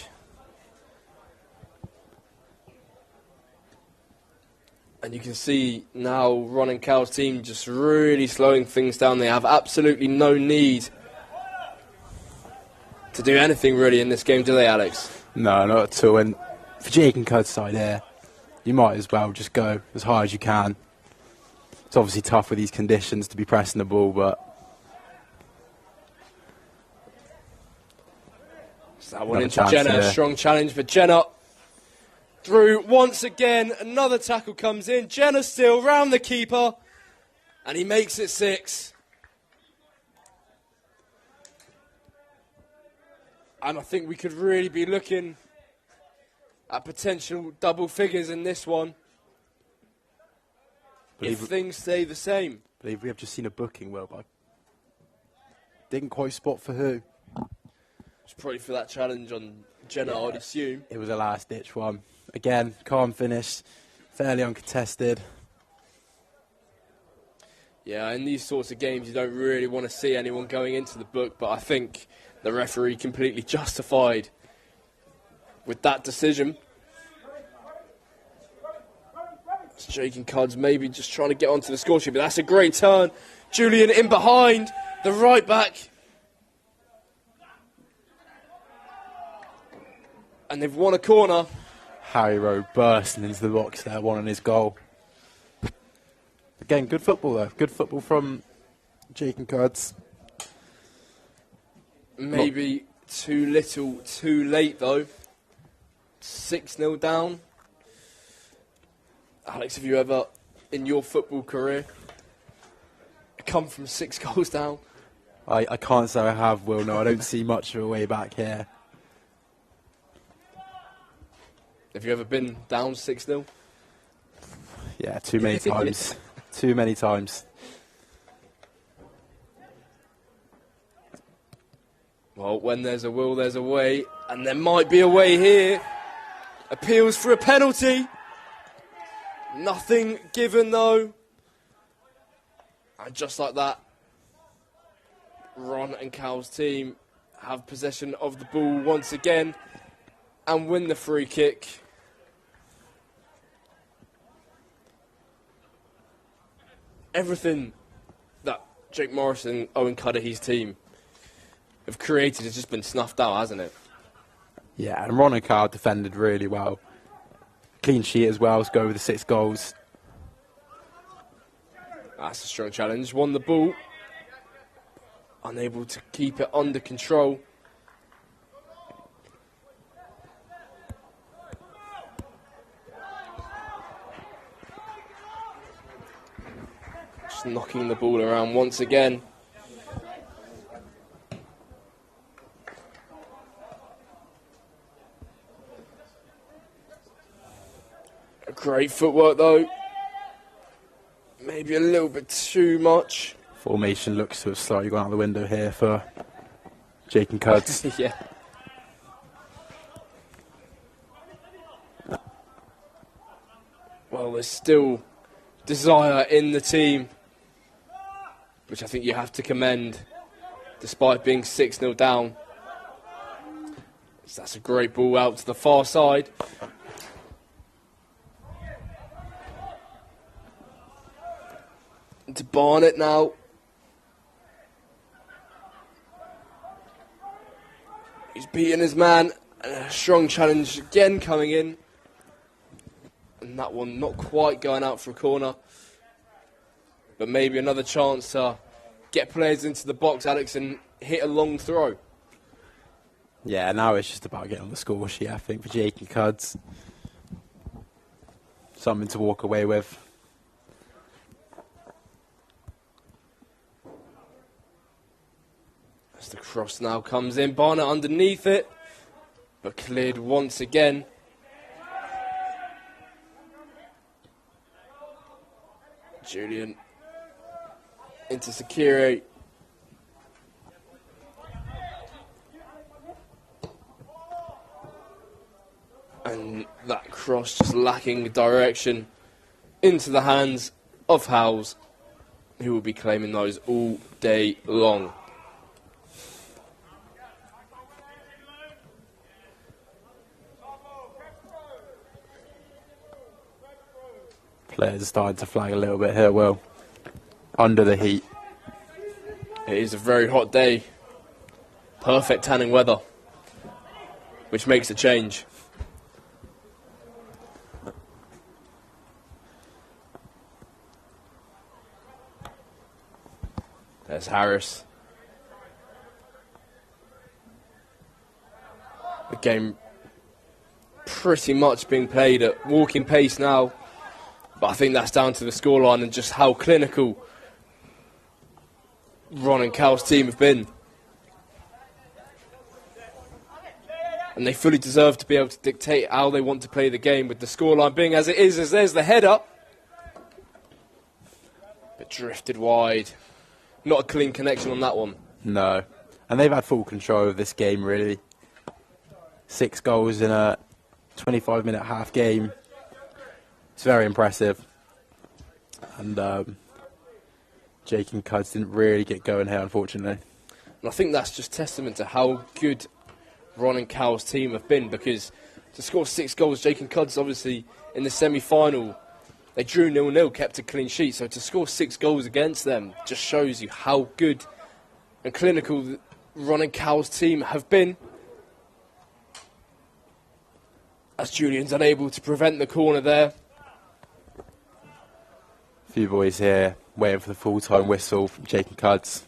And you can see now Ron and Cal's team just really slowing things down. They have absolutely no need to do anything really in this game, do they, Alex? No, not at all. And for Jake and Cud's side here, you might as well just go as high as you can. It's obviously tough with these conditions to be pressing the ball, but... So that one into Jenna, a strong challenge for Jenna. Through once again, another tackle comes in. Jenna still round the keeper, and he makes it 6. And I think we could really be looking at potential double figures in this one if things stay the same. I believe we have just seen a booking, Will, but I didn't quite spot for who. It's probably for that challenge on Jenna, yeah. I'd assume. It was a last-ditch one. Again, calm finish, fairly uncontested. Yeah, in these sorts of games, you don't really want to see anyone going into the book, but I think the referee completely justified with that decision. It's Jake and Cuds maybe just trying to get onto the score sheet, but that's a great turn. Julian in behind, the right back. And they've won a corner. Harry Rowe bursting into the box there, one on his goal. Again, good football though. Good football from Jake and Cuds. Maybe Too little, too late though. 6-0 down. Alex, have you ever, in your football career, come from 6 goals down? I can't say I have, Will. No, I don't see much of a way back here. Have you ever been down 6-0? Yeah, too many times. Too many times. Well, when there's a will, there's a way. And there might be a way here. Appeals for a penalty. Nothing given, though. And just like that, Ron and Cal's team have possession of the ball once again and win the free kick. Everything that Jake Morris and Owen Cudahy's team have created has just been snuffed out, hasn't it? Yeah, and Ron and Cal defended really well. Clean sheet as well to go with the 6 goals. That's a strong challenge. Won the ball. Unable to keep it under control. Just knocking the ball around once again. Great footwork though. Maybe a little bit too much. Formation looks to have slightly gone out the window here for Jake and Cuds. Yeah. Well, there's still desire in the team, which I think you have to commend, despite being 6-0 down. So that's a great ball out to the far side. To Barnett now. He's beaten his man. And a strong challenge again coming in. And that one not quite going out for a corner. But maybe another chance to get players into the box, Alex, and hit a long throw. Yeah, now it's just about getting on the score sheet, I think, for Jake and Cuds. Something to walk away with. As the cross now comes in, Barnett underneath it, but cleared once again. Julian into Sakiri. And that cross just lacking direction into the hands of Howes, who will be claiming those all day long. Players are starting to flag a little bit here, Will. Under the heat. It is a very hot day. Perfect tanning weather, which makes a change. There's Harris. The game pretty much being played at walking pace now. But I think that's down to the scoreline and just how clinical Ron and Cal's team have been. And they fully deserve to be able to dictate how they want to play the game, with the scoreline being as it is, as there's the header. But drifted wide. Not a clean connection on that one. No. And they've had full control of this game, really. 6 goals in a 25-minute half game. It's very impressive. And Jake and Cuds didn't really get going here, unfortunately. And I think that's just testament to how good Ron and Cal's team have been, because to score 6 goals, Jake and Cuds obviously in the semi-final, they drew 0-0, kept a clean sheet. So to score 6 goals against them just shows you how good and clinical Ron and Cal's team have been. As Julian's unable to prevent the corner there. A few boys here waiting for the full-time whistle from Jake and Cuds.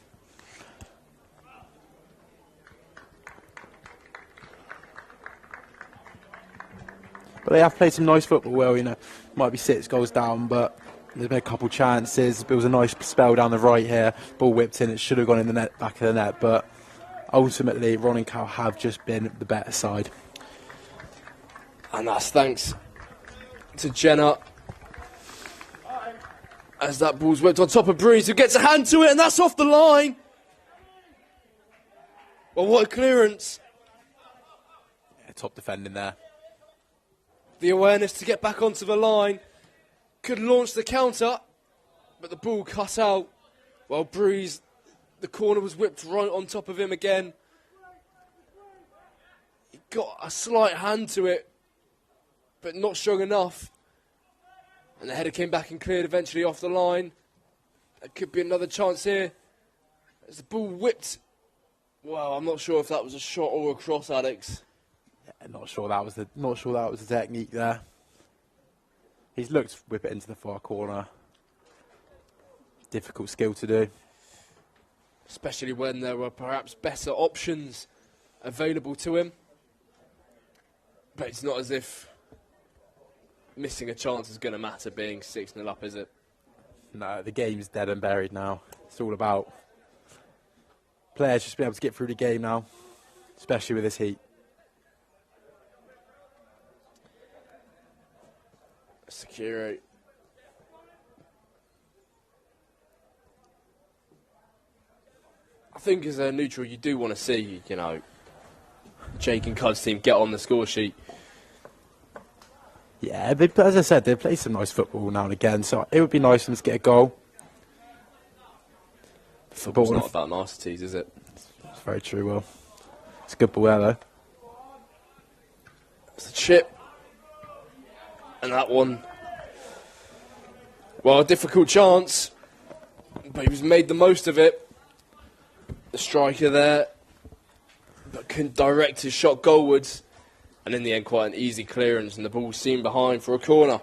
But they have played some nice football. Well, you know, might be 6 goals down, but there's been a couple chances. There was a nice spell down the right here. Ball whipped in. It should have gone in the net, back of the net. But ultimately, Ron and Cal have just been the better side. And that's thanks to Jenna. As that ball's whipped on top of Breeze, who gets a hand to it, and that's off the line. Well, what a clearance. Yeah, top defending there. The awareness to get back onto the line. Could launch the counter, but the ball cut out. Well, Breeze, the corner was whipped right on top of him again. He got a slight hand to it, but not strong enough. And the header came back and cleared eventually off the line. There could be another chance here. As the ball whipped. Well, I'm not sure if that was a shot or a cross, Alex. Yeah, not sure that was the technique there. He's looked to whip it into the far corner. Difficult skill to do. Especially when there were perhaps better options available to him. But it's not as if missing a chance is going to matter being 6-0 up, is it? No, the game's dead and buried now. It's all about players just being able to get through the game now, especially with this heat. Security. I think as a neutral, you do want to see, you know, Jake and Cud's team get on the score sheet. Yeah, as I said, they play some nice football now and again, so it would be nice for them to get a goal. Football's not about niceties, is it? It's very true, Will. It's a good ball there, though. It's a chip. And that one, well, a difficult chance, but he was made the most of it. The striker there, but couldn't direct his shot goalwards. And in the end, quite an easy clearance, and the ball seen behind for a corner.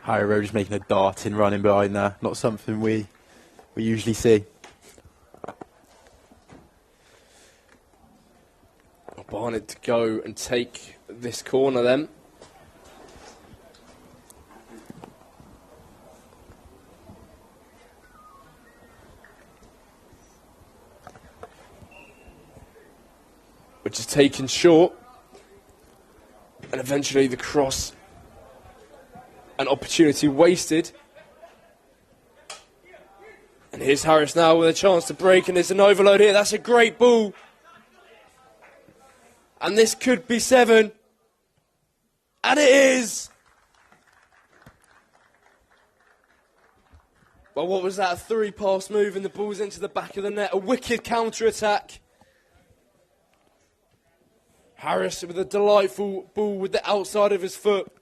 Harry Rowe just making a dart in running behind there. Not something we usually see. Barnett to go and take this corner then. Which is taken short. And eventually the cross. An opportunity wasted. And here's Harris now with a chance to break, and there's an overload here. That's a great ball. And this could be 7. And it is. Well, what was that? A 3-pass move, and the ball's into the back of the net. A wicked counter-attack. Harris with a delightful ball with the outside of his foot.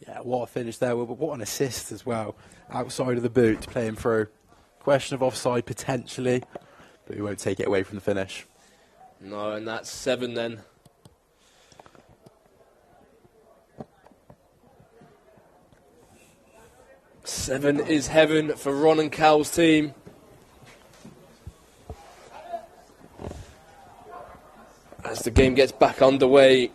Yeah, what a finish there, Will, but what an assist as well. Outside of the boot, playing through. Question of offside potentially, but we won't take it away from the finish. No, and that's 7 then. Seven is heaven for Ron and Cal's team. As the game gets back underway,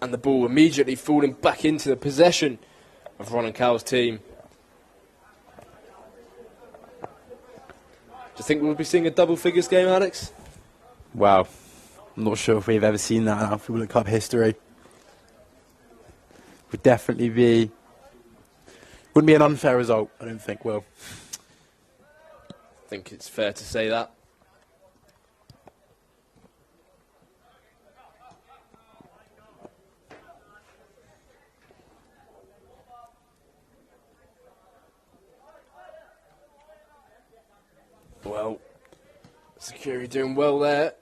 and the ball immediately falling back into the possession of Ron and Cal's team. Do you think we'll be seeing a double figures game, Alex? Wow. I'm not sure if we've ever seen that in Alfie Woollett Cup history. Would definitely be... Wouldn't be an unfair result, I don't think, Will. I think it's fair to say that. Well, Security doing well there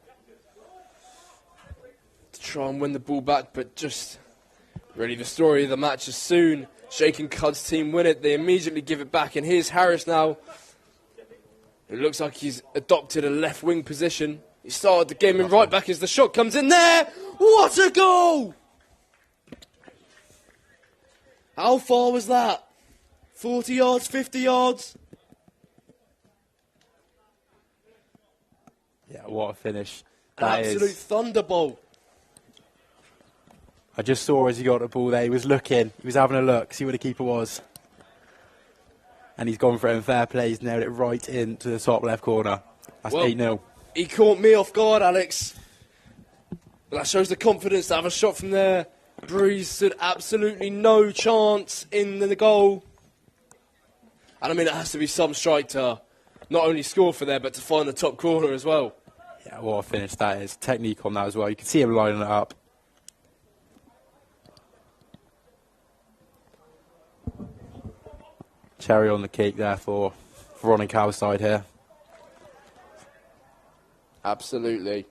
to try and win the ball back, but just really the story of the match is soon. Jake and Cud's team win it. They immediately give it back, and here's Harris now. It looks like he's adopted a left wing position. He started the game in right back as the shot comes in there. What a goal! How far was that? 40 yards, 50 yards? Yeah, what a finish. An absolute thunderbolt. I just saw as he got the ball there, he was looking, he was having a look, see where the keeper was. And he's gone for it in fair play, he's nailed it right into the top left corner. That's 8-0. He caught me off guard, Alex. But that shows the confidence to have a shot from there. Breeze stood absolutely no chance in the goal. And I mean, it has to be some strike to not only score for there, but to find the top corner as well. Yeah, what a finish that is. Technique on that as well. You can see him lining it up. Cherry on the cake there for Ron and Cal's side here. Absolutely.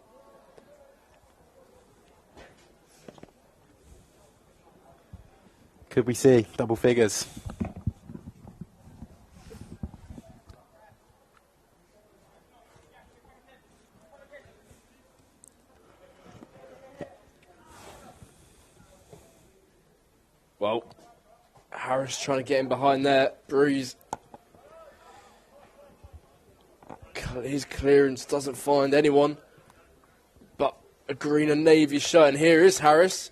Could we see double figures? Well, Harris trying to get in behind there. Breeze. His clearance doesn't find anyone but a green and navy shirt. And here is Harris,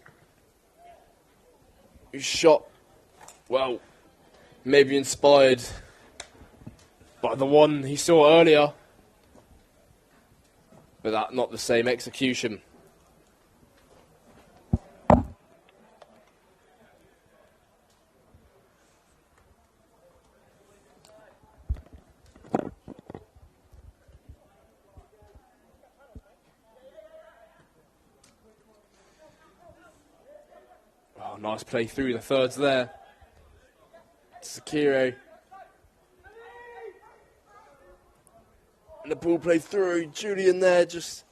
who's shot, well, maybe inspired by the one he saw earlier, but that not the same execution. Oh, nice play through the thirds there. Sakire. And the ball played through. Julian there, just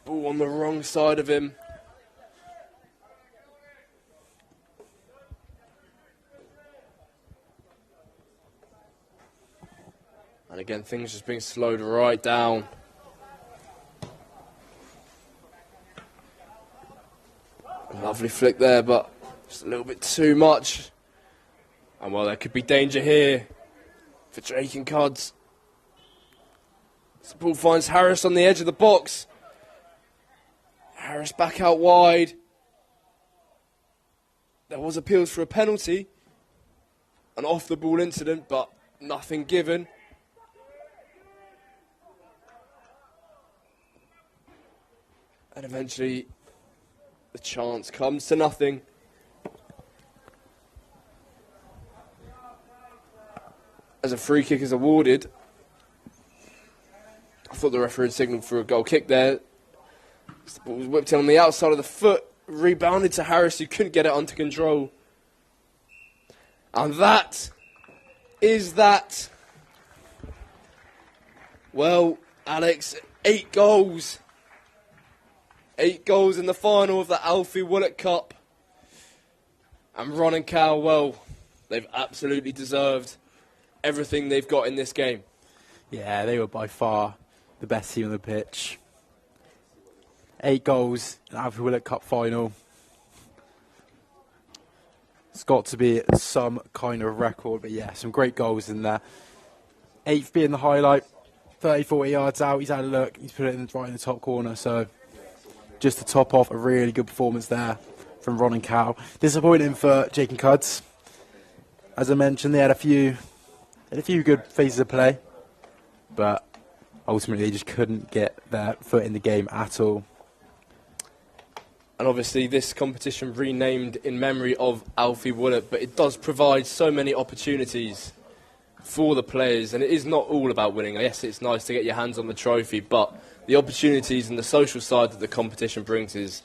ball on the wrong side of him. And again, things just being slowed right down. Lovely flick there, but just a little bit too much. And well, there could be danger here for Drake and Cuds. The ball finds Harris on the edge of the box. Harris back out wide. There was appeals for a penalty. An off-the-ball incident, but nothing given. And eventually the chance comes to nothing. As a free kick is awarded. I thought the referee had signalled for a goal kick there. The ball was whipped in on the outside of the foot, rebounded to Harris, who couldn't get it under control. And that is that. Well, Alex, 8 goals. 8 goals in the final of the Alfie Woollett Cup. And Ron and Cal, well, they've absolutely deserved everything they've got in this game. Yeah, they were by far the best team on the pitch. 8 goals in the Alfie Woollett Cup final. It's got to be some kind of record, but yeah, some great goals in there. 8th being the highlight, 30, 40 yards out, he's had a look, he's put it in, right in the top corner, so just to top off a really good performance there from Ron and Cal. Disappointing for Jake and Cuds. As I mentioned, they had a few good phases of play, but ultimately they just couldn't get their foot in the game at all. And obviously this competition renamed in memory of Alfie Woollett, but it does provide so many opportunities for the players, and it is not all about winning. Yes, it's nice to get your hands on the trophy, but the opportunities and the social side that the competition brings is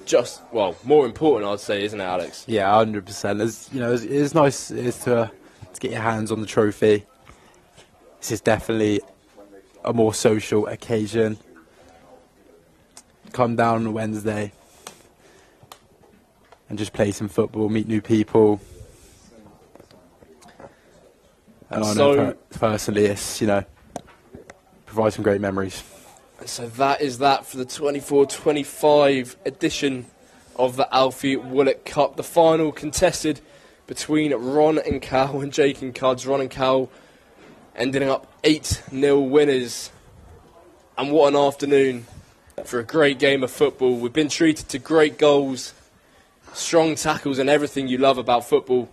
just, well, more important, I'd say, isn't it, Alex? Yeah, 100%. It's nice to get your hands on the trophy. This is definitely a more social occasion. Come down on a Wednesday and just play some football, meet new people. And I know personally, it's, provide some great memories. So that is that for the 24-25 edition of the Alfie Woollett Cup. The final contested between Ron and Cal and Jake and Cuds. Ron and Cal ending up 8-0 winners. And what an afternoon for a great game of football. We've been treated to great goals, strong tackles and everything you love about football.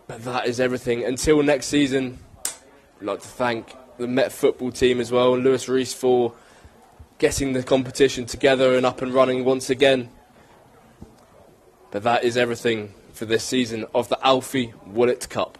But that is everything. Until next season, I'd like to thank the Met football team as well, and Lewis Rees for getting the competition together and up and running once again. But that is everything for this season of the Alfie Woollett Cup.